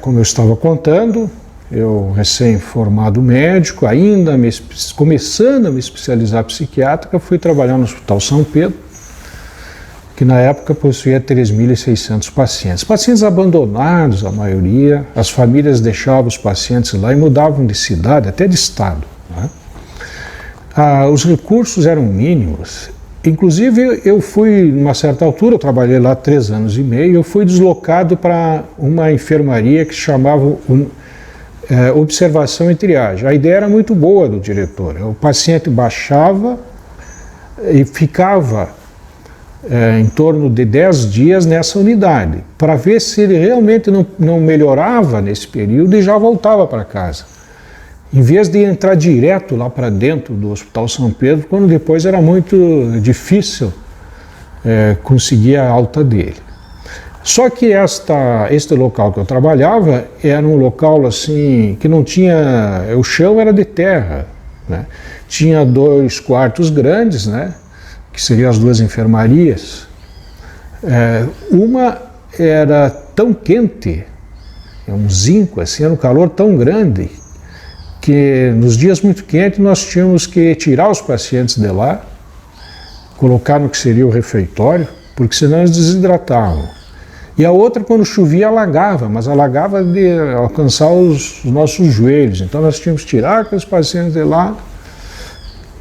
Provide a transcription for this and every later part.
Como eu estava contando, eu recém-formado médico, ainda começando a me especializar em psiquiátrica, fui trabalhar no Hospital São Pedro, que na época possuía 3.600 pacientes. Pacientes abandonados, a maioria, as famílias deixavam os pacientes lá e mudavam de cidade, até de estado, né? Os recursos eram mínimos. Inclusive, eu fui, numa certa altura, eu trabalhei lá 3 anos e meio, eu fui deslocado para uma enfermaria que chamava observação e triagem. A ideia era muito boa do diretor. O paciente baixava e ficava em torno de 10 dias nessa unidade, para ver se ele realmente não melhorava nesse período e já voltava para casa. Em vez de entrar direto lá para dentro do Hospital São Pedro, quando depois era muito difícil conseguir a alta dele. Só que este local que eu trabalhava era um local assim que não tinha, o chão era de terra, né? Tinha 2 quartos grandes, né? Que seriam as 2 enfermarias. Uma era tão quente, um zinco, assim, era um calor tão grande, que nos dias muito quentes nós tínhamos que tirar os pacientes de lá, colocar no que seria o refeitório, porque senão eles desidratavam. E a outra, quando chovia, alagava, mas alagava de alcançar os nossos joelhos. Então nós tínhamos que tirar aqueles pacientes de lá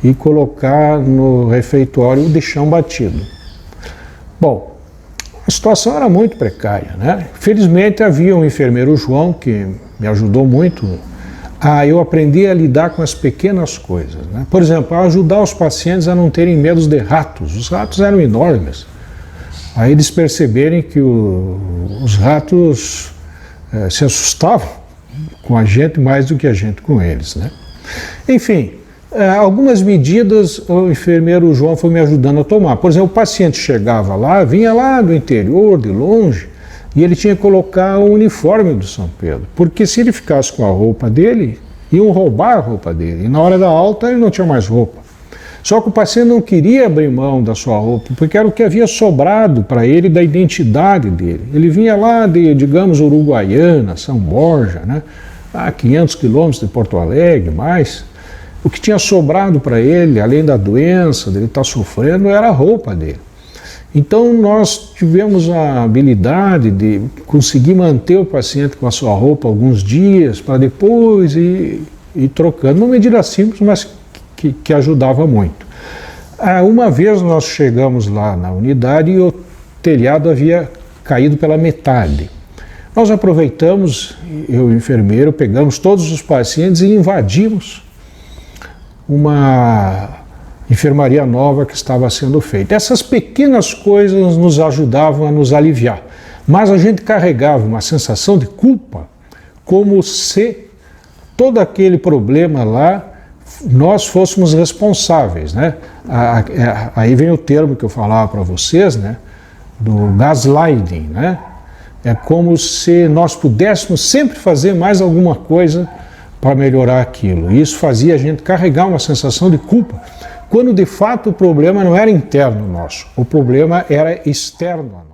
e colocar no refeitório de chão batido. Bom, a situação era muito precária, né? Felizmente havia um enfermeiro João que me ajudou muito. Eu aprendi a lidar com as pequenas coisas, né? Por exemplo, a ajudar os pacientes a não terem medo de ratos. Os ratos eram enormes. Aí eles perceberem que os ratos se assustavam com a gente mais do que a gente com eles, né? Enfim, algumas medidas o enfermeiro João foi me ajudando a tomar. Por exemplo, o paciente chegava lá, vinha lá do interior, de longe, e ele tinha que colocar o uniforme do São Pedro, porque se ele ficasse com a roupa dele, iam roubar a roupa dele, e na hora da alta ele não tinha mais roupa. Só que o paciente não queria abrir mão da sua roupa, porque era o que havia sobrado para ele da identidade dele. Ele vinha lá de, digamos, Uruguaiana, São Borja, né? 500 quilômetros de Porto Alegre, mais. O que tinha sobrado para ele, além da doença, dele estar sofrendo, era a roupa dele. Então nós tivemos a habilidade de conseguir manter o paciente com a sua roupa alguns dias, para depois ir trocando. Uma medida simples, mas que ajudava muito. Uma vez nós chegamos lá na unidade e o telhado havia caído pela metade. Nós aproveitamos, eu e o enfermeiro, pegamos todos os pacientes e invadimos uma enfermaria nova que estava sendo feita. Essas pequenas coisas nos ajudavam a nos aliviar, mas a gente carregava uma sensação de culpa, como se todo aquele problema lá nós fôssemos responsáveis, né? Aí vem o termo que eu falava para vocês, né? Do gaslighting, né? É como se nós pudéssemos sempre fazer mais alguma coisa para melhorar aquilo. E isso fazia a gente carregar uma sensação de culpa, quando de fato o problema não era interno nosso, o problema era externo a nós.